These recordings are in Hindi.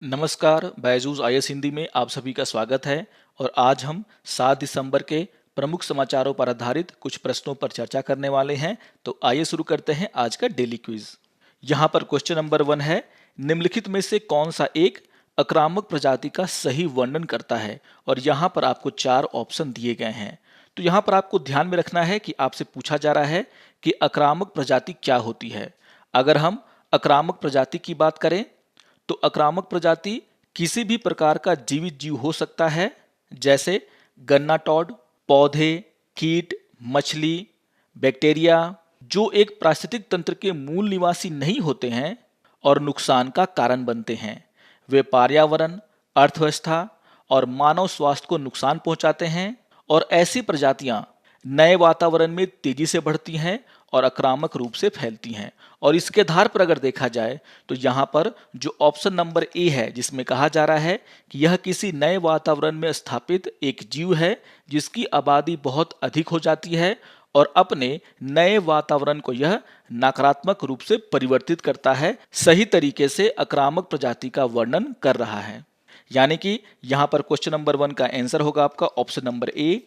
नमस्कार, बैजूस आईएएस हिंदी में आप सभी का स्वागत है। और आज हम 7 दिसंबर के प्रमुख समाचारों पर आधारित कुछ प्रश्नों पर चर्चा करने वाले हैं। तो आइए शुरू करते हैं आज का डेली क्विज। यहाँ पर क्वेश्चन नंबर 1 है, निम्नलिखित में से कौन सा एक आक्रामक प्रजाति का सही वर्णन करता है। और यहाँ पर आपको 4 ऑप्शन दिए गए हैं। तो यहाँ पर आपको ध्यान में रखना है कि आपसे पूछा जा रहा है कि आक्रामक प्रजाति क्या होती है। अगर हम आक्रामक प्रजाति की बात करें तो आक्रामक प्रजाति किसी भी प्रकार का जीवित जीव हो सकता है, जैसे गन्ना टॉड, पौधे, कीट, मछली, बैक्टीरिया, जो एक पारिस्थितिक तंत्र के मूल निवासी नहीं होते हैं और नुकसान का कारण बनते हैं। वे पर्यावरण, अर्थव्यवस्था और मानव स्वास्थ्य को नुकसान पहुंचाते हैं। और ऐसी प्रजातियां नए वातावरण में तेजी से बढ़ती हैं और आक्रामक रूप से फैलती हैं। और इसके आधार पर अगर देखा जाए तो यहाँ पर जो ऑप्शन नंबर ए है, जिसमें कहा जा रहा है कि यह किसी नए वातावरण में स्थापित एक जीव है जिसकी आबादी बहुत अधिक हो जाती है और अपने नए वातावरण को यह नकारात्मक रूप से परिवर्तित करता है, सही तरीके से आक्रामक प्रजाति का वर्णन कर रहा है। यानी कि यहाँ पर क्वेश्चन नंबर 1 का आंसर होगा आपका ऑप्शन नंबर ए।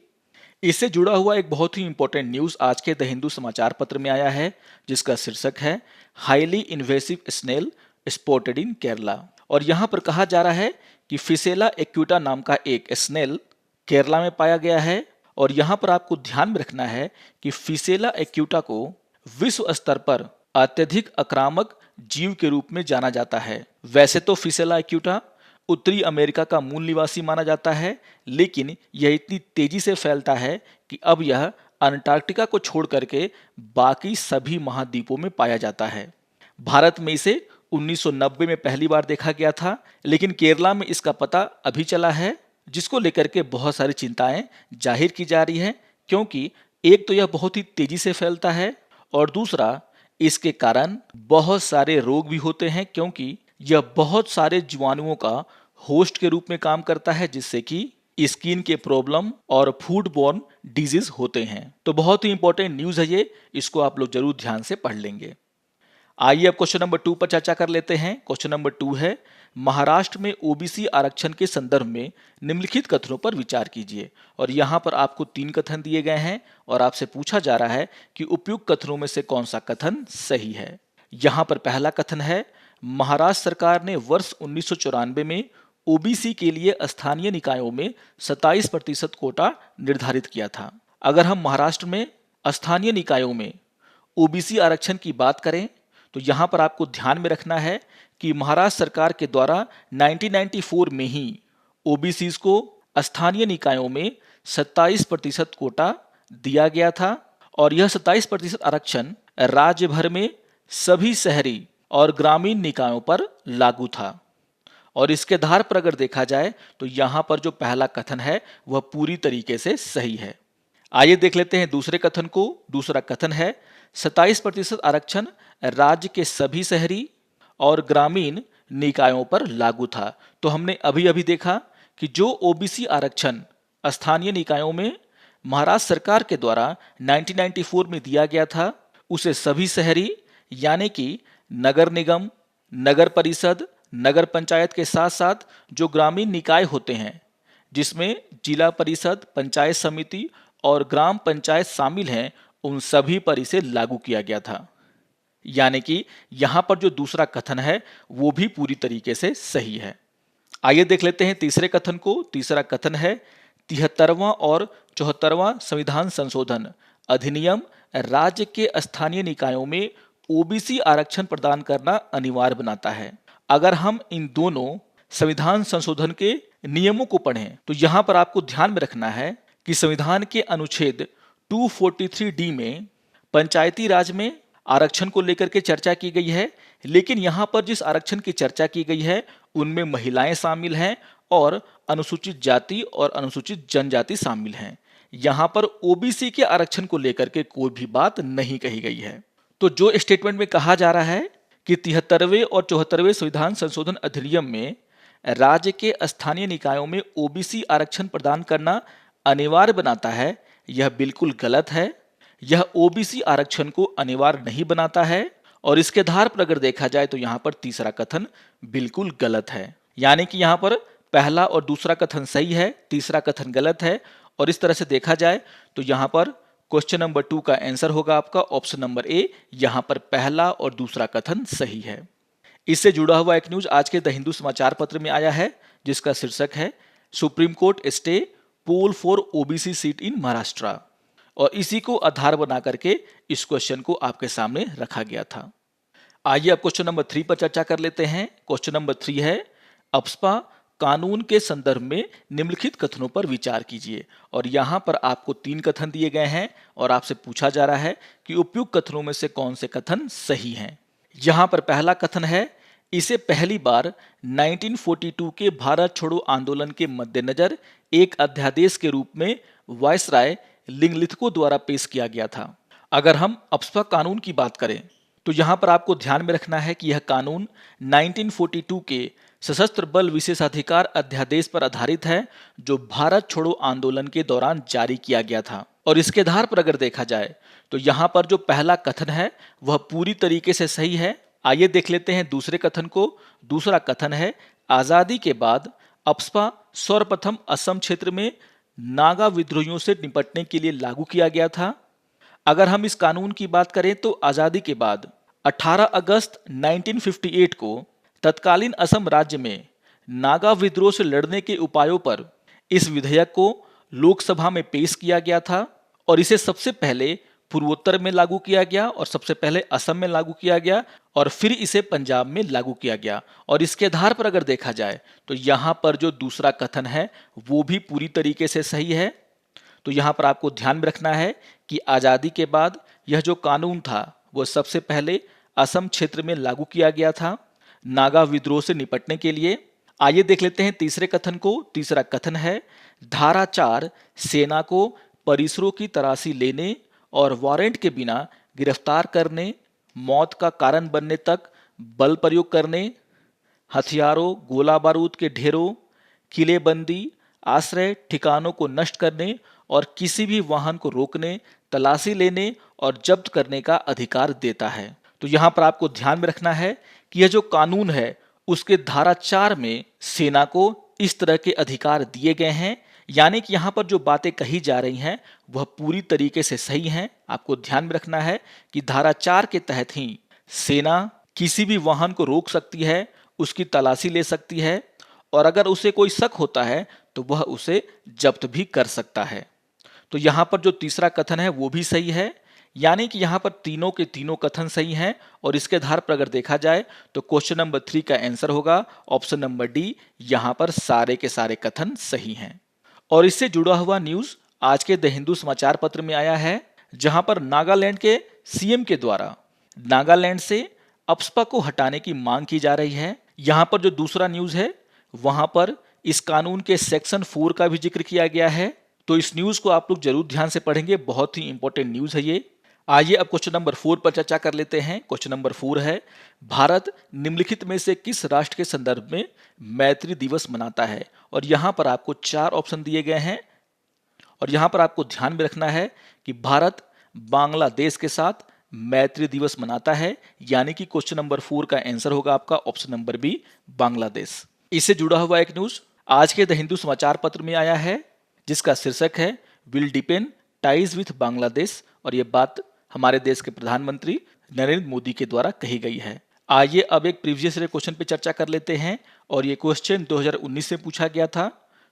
इससे जुड़ा हुआ एक बहुत ही इंपॉर्टेंट न्यूज आज के द हिंदू समाचार पत्र में आया है, जिसका शीर्षक है highly invasive snail spotted in Kerala. और यहाँ पर कहा जा रहा है कि फिसेला एक्यूटा नाम का एक स्नेल केरला में पाया गया है। और यहाँ पर आपको ध्यान में रखना है कि फिसेला एक्यूटा को विश्व स्तर पर अत्यधिक आक्रामक जीव के रूप में जाना जाता है। वैसे तो फिसेला एक्यूटा उत्तरी अमेरिका का मूल निवासी माना जाता है, लेकिन यह इतनी तेजी से फैलता है कि अब यह अंटार्कटिका को छोड़ करके बाकी सभी महाद्वीपों में पाया जाता है। भारत में इसे 1990 में पहली बार देखा गया था, लेकिन केरला में इसका पता अभी चला है, जिसको लेकर के बहुत सारी चिंताएं जाहिर की जा रही हैं। क्योंकि एक तो यह बहुत ही तेजी से फैलता है और दूसरा इसके कारण बहुत सारे रोग भी होते हैं, क्योंकि यह बहुत सारे जीवाणुओं का होस्ट के रूप में काम करता है, जिससे कि स्किन के प्रॉब्लम और फूड बॉर्न डिजीज होते हैं। तो बहुत ही इंपॉर्टेंट न्यूज है ये, इसको आप लोग जरूर ध्यान से पढ़ लेंगे। आइए अब क्वेश्चन नंबर 2 पर चर्चा कर लेते हैं। क्वेश्चन नंबर 2 है, महाराष्ट्र में ओबीसी आरक्षण के संदर्भ में निम्नलिखित कथनों पर विचार कीजिए। और यहाँ पर आपको 3 कथन दिए गए हैं और आपसे पूछा जा रहा है कि उपयुक्त कथनों में से कौन सा कथन सही है। यहाँ पर पहला कथन है, महाराष्ट्र सरकार ने वर्ष 1994 में ओबीसी के लिए स्थानीय निकायों में 27% कोटा निर्धारित किया था। अगर हम महाराष्ट्र में स्थानीय निकायों में ओबीसी आरक्षण की बात करें तो यहाँ पर आपको ध्यान में रखना है कि महाराष्ट्र सरकार के द्वारा 1994 में ही ओबीसीज को स्थानीय निकायों में 27% कोटा दिया गया था। और यह 27% आरक्षण राज्य भर में सभी शहरी और ग्रामीण निकायों पर लागू था। और इसके आधार पर अगर देखा जाए तो यहाँ पर जो पहला कथन है वह पूरी तरीके से सही है। आइए देख लेते हैं दूसरे कथन को। दूसरा कथन है, 27% आरक्षण राज्य के सभी शहरी और ग्रामीण निकायों पर लागू था। तो हमने अभी अभी देखा कि जो ओबीसी आरक्षण स्थानीय निकायों में महाराष्ट्र सरकार के द्वारा 1994 में दिया गया था, उसे सभी शहरी यानी कि नगर निगम, नगर परिषद, नगर पंचायत के साथ साथ जो ग्रामीण निकाय होते हैं, जिसमें जिला परिषद, पंचायत समिति और ग्राम पंचायत शामिल हैं, उन सभी पर इसे लागू किया गया था। यानी कि यहाँ पर जो दूसरा कथन है वो भी पूरी तरीके से सही है। आइए देख लेते हैं तीसरे कथन को। तीसरा कथन है, 73वां और 74वां संविधान संशोधन अधिनियम राज्य के स्थानीय निकायों में ओबीसी आरक्षण प्रदान करना अनिवार्य बनाता है। अगर हम इन दोनों संविधान संशोधन के नियमों को पढ़ें तो यहाँ पर आपको ध्यान में रखना है कि संविधान के अनुच्छेद 243D में पंचायती राज में आरक्षण को लेकर के चर्चा की गई है, लेकिन यहाँ पर जिस आरक्षण की चर्चा की गई है उनमें महिलाएं शामिल हैं और अनुसूचित जाति और अनुसूचित जनजाति शामिल हैं। यहाँ पर ओबीसी के आरक्षण को लेकर के कोई भी बात नहीं कही गई है। तो जो स्टेटमेंट में कहा जा रहा है कि 73वें और 74वें संविधान संशोधन अधिनियम में राज्य के स्थानीय निकायों में ओबीसी आरक्षण प्रदान करना अनिवार्य बनाता है, यह बिल्कुल गलत है। यह ओबीसी आरक्षण को अनिवार्य नहीं बनाता है और इसके आधार पर अगर देखा जाए तो यहाँ पर तीसरा कथन बिल्कुल गलत है। यानी कि यहाँ पर पहला और दूसरा कथन सही है, तीसरा कथन गलत है। और इस तरह से देखा जाए तो यहाँ पर क्वेश्चन नंबर 2 का आंसर होगा आपका ऑप्शन नंबर ए। यहाँ पर पहला और दूसरा कथन सही है। इससे जुड़ा हुआ एक न्यूज आज के द हिंदू समाचार पत्र में आया है, जिसका शीर्षक है Supreme Court stay poll for OBC seat in Maharashtra. और इसी को आधार बना करके इस क्वेश्चन को आपके सामने रखा गया था। आइए अब क्वेश्चन नंबर 3 पर चर्चा कर लेते हैं। क्वेश्चन नंबर 3 है अप्सपा कानून के संदर्भ में निम्नलिखित कथनों पर विचार कीजिए। और यहां पर आपको 3 कथन दिए गए हैं और आपसे पूछा जा रहा है कि उपयुक्त कथनों में से कौन से कथन सही हैं। यहां पर पहला कथन है इसे पहली बार 1942 के भारत छोड़ो आंदोलन के मद्देनजर एक अध्यादेश के रूप में वायसराय लिंगलिथको द्वारा पेश किया गया था। अगर हम अप्सपा कानून की बात करें तो यहां पर आपको ध्यान में रखना है कि यह कानून 1942 के सशस्त्र बल विशेषाधिकार अध्यादेश पर आधारित है, जो भारत छोड़ो आंदोलन के दौरान जारी किया गया था। और इसके आधार पर अगर देखा जाए तो यहाँ पर जो पहला कथन है वह पूरी तरीके से सही है। आइए देख लेते हैं दूसरे कथन को। दूसरा कथन है आजादी के बाद अप्सपा सर्वप्रथम असम क्षेत्र में नागा विद्रोहियों से निपटने के लिए लागू किया गया था। अगर हम इस कानून की बात करें तो आजादी के बाद 18 अगस्त 1958 को तत्कालीन असम राज्य में नागा विद्रोह से लड़ने के उपायों पर इस विधेयक को लोकसभा में पेश किया गया था। और इसे सबसे पहले पूर्वोत्तर में लागू किया गया और सबसे पहले असम में लागू किया गया और फिर इसे पंजाब में लागू किया गया। और इसके आधार पर अगर देखा जाए तो यहाँ पर जो दूसरा कथन है वो भी पूरी तरीके से सही है। तो यहाँ पर आपको ध्यान में रखना है कि आज़ादी के बाद यह जो कानून था वो सबसे पहले असम क्षेत्र में लागू किया गया था नागा विद्रोह से निपटने के लिए। आइए देख लेते हैं तीसरे कथन को। तीसरा कथन है धारा 4 सेना को परिसरों की तलाशी लेने और वारंट के बिना गिरफ्तार करने, मौत का कारण बनने तक बल प्रयोग करने, हथियारों गोला बारूद के ढेरों, किलेबंदी आश्रय ठिकानों को नष्ट करने और किसी भी वाहन को रोकने, तलाशी लेने और जब्त करने का अधिकार देता है। तो यहाँ पर आपको ध्यान में रखना है कि यह जो कानून है उसके धारा 4 में सेना को इस तरह के अधिकार दिए गए हैं। यानी कि यहाँ पर जो बातें कही जा रही हैं वह पूरी तरीके से सही हैं। आपको ध्यान में रखना है कि धारा 4 के तहत ही सेना किसी भी वाहन को रोक सकती है, उसकी तलाशी ले सकती है और अगर उसे कोई शक होता है तो वह उसे जब्त भी कर सकता है। तो यहाँ पर जो तीसरा कथन है वो भी सही है। यानी कि यहाँ पर तीनों के तीनों कथन सही हैं। और इसके आधार पर अगर देखा जाए तो क्वेश्चन नंबर 3 का आंसर होगा ऑप्शन नंबर डी। यहाँ पर सारे के सारे कथन सही हैं। और इससे जुड़ा हुआ न्यूज आज के द हिंदू समाचार पत्र में आया है, जहां पर नागालैंड के सीएम के द्वारा नागालैंड से अप्सपा को हटाने की मांग की जा रही है। यहां पर जो दूसरा न्यूज है वहां पर इस कानून के सेक्शन 4 का भी जिक्र किया गया है। तो इस न्यूज को आप लोग जरूर ध्यान से पढ़ेंगे, बहुत ही इंपॉर्टेंट न्यूज है ये। आइए अब क्वेश्चन नंबर 4 पर चर्चा कर लेते हैं। क्वेश्चन नंबर 4 है भारत निम्नलिखित में से किस राष्ट्र के संदर्भ में मैत्री दिवस मनाता है। और यहां पर आपको 4 ऑप्शन दिए गए हैं और यहां पर आपको ध्यान में रखना है कि भारत बांग्लादेश के साथ मैत्री दिवस मनाता है। यानी कि क्वेश्चन नंबर 4 का आंसर होगा आपका ऑप्शन नंबर बी, बांग्लादेश। इससे जुड़ा हुआ एक न्यूज आज के द हिंदू समाचार पत्र में आया है, जिसका शीर्षक है will depend ties with Bangladesh. और ये बात हमारे देश के प्रधानमंत्री नरेंद्र मोदी के द्वारा कही गई है। आइए अब एक प्रीवियस ईयर क्वेश्चन पे चर्चा कर लेते हैं और ये क्वेश्चन 2019 में पूछा गया था।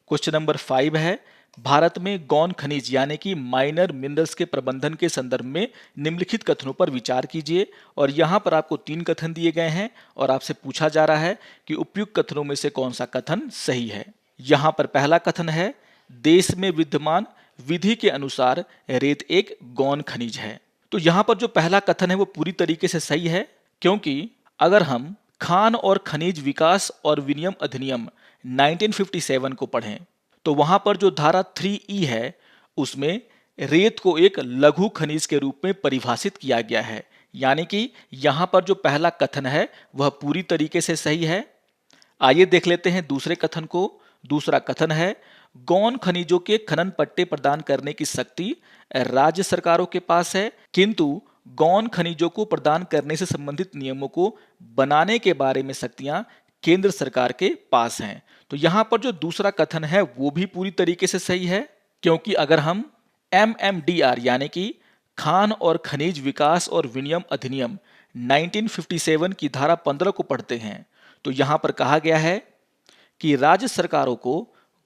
क्वेश्चन नंबर 5 है भारत में गौण खनिज यानी कि माइनर मिनरल्स के प्रबंधन के संदर्भ में निम्नलिखित कथनों पर विचार कीजिए। और यहाँ पर आपको 3 कथन दिए गए हैं और आपसे पूछा जा रहा है कि उपयुक्त कथनों में से कौन सा कथन सही है। यहाँ पर पहला कथन है देश में विद्यमान विधि के अनुसार रेत एक गौण खनिज है। तो यहाँ पर जो पहला कथन है वो पूरी तरीके से सही है, क्योंकि अगर हम खान और खनिज विकास और विनियम अधिनियम 1957 को पढ़ें तो वहां पर जो धारा 3E है उसमें रेत को एक लघु खनिज के रूप में परिभाषित किया गया है। यानी कि यहां पर जो पहला कथन है वह पूरी तरीके से सही है। आइए देख लेते हैं दूसरे कथन को। दूसरा कथन है गौण खनिजों के खनन पट्टे प्रदान करने की शक्ति राज्य सरकारों के पास है, किंतु गौण खनिजों को प्रदान करने से संबंधित नियमों को बनाने के बारे में शक्तियां केंद्र सरकार के पास हैं। तो यहाँ पर जो दूसरा कथन है वो भी पूरी तरीके से सही है, क्योंकि अगर हम MMDR यानी कि खान और खनिज विकास और विनियम अधिनियम 1957 की धारा 15 को पढ़ते हैं तो यहाँ पर कहा गया है कि राज्य सरकारों को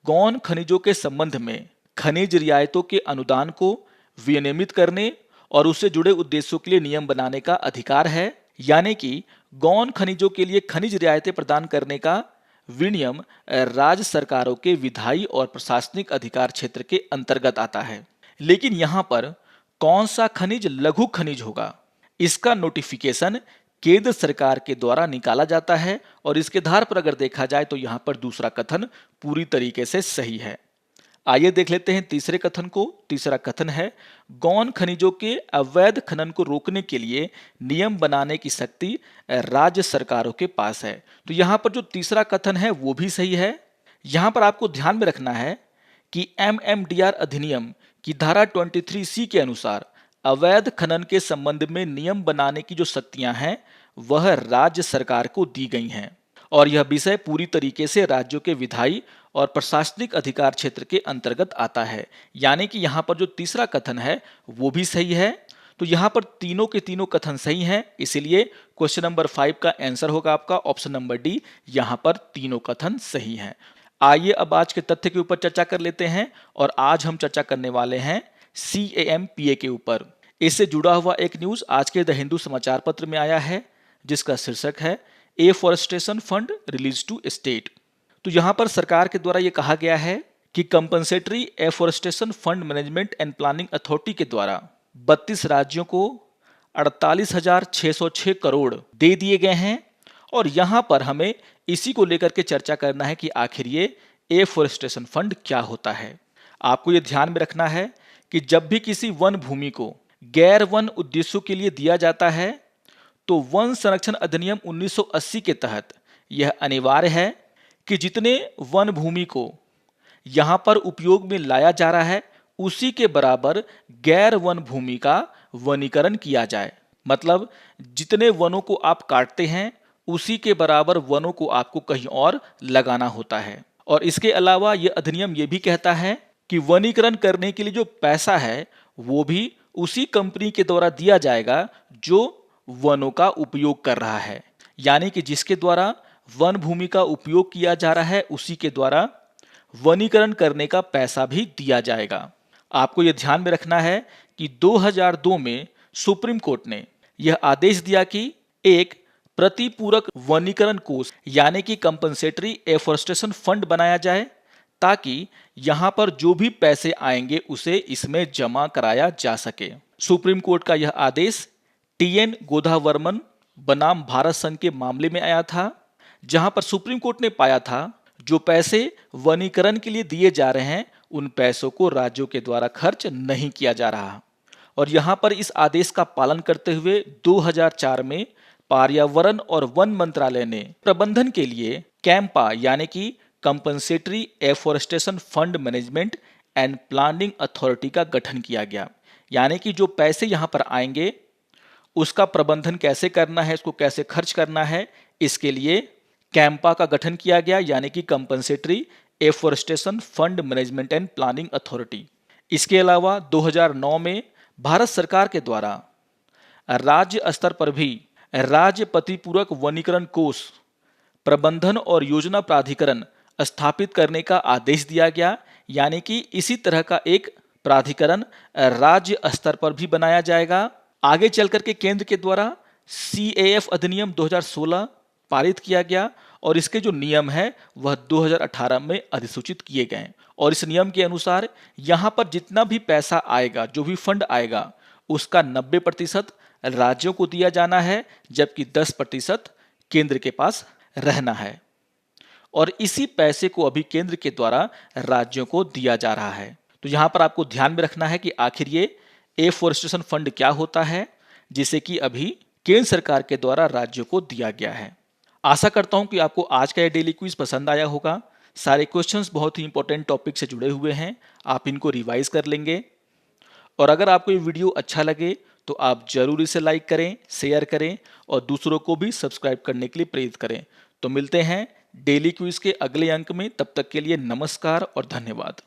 गौण खनिजों के संबंध में खनिज रियायतों के अनुदान को विनियमित करने और उससे जुड़े उद्देश्यों के लिए नियम बनाने का अधिकार है। यानी कि गौण खनिजों के लिए खनिज रियायतें प्रदान करने का विनियम राज्य सरकारों के विधायी और प्रशासनिक अधिकार क्षेत्र के अंतर्गत आता है। लेकिन यहाँ पर कौन सा खनिज लघु खनिज होगा, इसका नोटिफिकेशन केंद्र सरकार के द्वारा निकाला जाता है और इसके आधार पर अगर देखा जाए तो यहाँ पर दूसरा कथन पूरी तरीके से सही है। आइए देख लेते हैं तीसरे कथन को। तीसरा कथन है गौण खनिजों के अवैध खनन को रोकने के लिए नियम बनाने की शक्ति राज्य सरकारों के पास है। तो यहाँ पर जो तीसरा कथन है वो भी सही है। यहाँ पर आपको ध्यान में रखना है कि MMDR अधिनियम की धारा 23C के अनुसार अवैध खनन के संबंध में नियम बनाने की जो शक्तियां हैं वह राज्य सरकार को दी गई हैं और यह विषय पूरी तरीके से राज्यों के विधायी और प्रशासनिक अधिकार क्षेत्र के अंतर्गत आता है। यानी कि यहाँ पर जो तीसरा कथन है वो भी सही है। तो यहाँ पर तीनों के तीनों कथन सही हैं, इसीलिए क्वेश्चन नंबर 5 का आंसर होगा आपका ऑप्शन नंबर डी। यहाँ पर तीनों कथन सही हैं। आइए अब आज के तथ्य के ऊपर चर्चा कर लेते हैं और आज हम चर्चा करने वाले हैं CAMPA के ऊपर। इससे जुड़ा हुआ एक न्यूज आज के द हिंदू समाचार पत्र में आया है जिसका शीर्षक है afforestation fund release to state. तो यहाँ पर सरकार के द्वारा ये कहा गया है कि compensatory afforestation fund management and planning authority के द्वारा 32 राज्यों को 48,606 करोड़ दे दिए गए हैं और यहाँ पर हमें इसी को लेकर के चर्चा करना है कि आखिर ये एफॉरेस्टेशन फंड क्या होता है। आपको ये ध्यान में रखना है कि जब भी किसी वन भूमि को गैर वन उद्देश्यों के लिए दिया जाता है तो वन संरक्षण अधिनियम 1980 के तहत यह अनिवार्य है कि जितने वन भूमि को यहाँ पर उपयोग में लाया जा रहा है उसी के बराबर गैर वन भूमि का वनीकरण किया जाए। मतलब जितने वनों को आप काटते हैं उसी के बराबर वनों को आपको कहीं और लगाना होता है। और इसके अलावा यह अधिनियम ये भी कहता है कि वनीकरण करने के लिए जो पैसा है वो भी उसी कंपनी के द्वारा दिया जाएगा जो वनों का उपयोग कर रहा है। यानी कि जिसके द्वारा वन भूमि का उपयोग किया जा रहा है उसी के द्वारा वनीकरण करने का पैसा भी दिया जाएगा। आपको यह ध्यान में रखना है कि 2002 में सुप्रीम कोर्ट ने यह आदेश दिया कि एक प्रतिपूरक वनीकरण कोष यानी कि कंपनसेटरी एफॉरेस्टेशन फंड बनाया जाए ताकि यहां पर जो भी पैसे आएंगे उसे इसमें जमा कराया जा सके। सुप्रीम कोर्ट का यह आदेश TN गोधावर्मन बनाम भारत संघ के मामले में आया था, जहां पर सुप्रीम कोर्ट ने पाया था जो पैसे वनीकरण के लिए दिए जा रहे हैं उन पैसों को राज्यों के द्वारा खर्च नहीं किया जा रहा। और यहां पर इस आदेश का पालन करते हुए 2004 में पर्यावरण और वन मंत्रालय ने प्रबंधन के लिए कैंपा यानी कि compensatory afforestation fund management and planning authority का गठन किया गया। यानी कि जो पैसे यहां पर आएंगे उसका प्रबंधन कैसे करना है, इसको कैसे खर्च करना है, इसके लिए कैंपा का गठन किया गया यानी कि compensatory afforestation fund management and planning authority. इसके अलावा 2009 में भारत सरकार के द्वारा राज्य स्तर पर भी राज्य प्रतिपूरक वनीकरण कोष प्रबंधन और योजना प्राधिकरण स्थापित करने का आदेश दिया गया। यानी कि इसी तरह का एक प्राधिकरण राज्य स्तर पर भी बनाया जाएगा। आगे चल करके केंद्र के द्वारा CAF अधिनियम 2016 पारित किया गया और इसके जो नियम है वह 2018 में अधिसूचित किए गए और इस नियम के अनुसार यहाँ पर जितना भी पैसा आएगा, जो भी फंड आएगा, उसका 90% राज्यों को दिया जाना है जबकि 10% केंद्र के पास रहना है। और इसी पैसे को अभी केंद्र के द्वारा राज्यों को दिया जा रहा है। तो यहाँ पर आपको ध्यान में रखना है कि आखिर ये एफॉरेस्टेशन फंड क्या होता है जिसे कि अभी केंद्र सरकार के द्वारा राज्यों को दिया गया है। आशा करता हूं कि आपको आज का ये डेली क्विज पसंद आया होगा। सारे क्वेश्चंस बहुत ही इंपॉर्टेंट टॉपिक से जुड़े हुए हैं, आप इनको रिवाइज कर लेंगे। और अगर आपको ये वीडियो अच्छा लगे तो आप जरूर इसे लाइक करें, शेयर करें और दूसरों को भी सब्सक्राइब करने के लिए प्रेरित करें। तो मिलते हैं डेली क्विज के अगले अंक में, तब तक के लिए नमस्कार और धन्यवाद।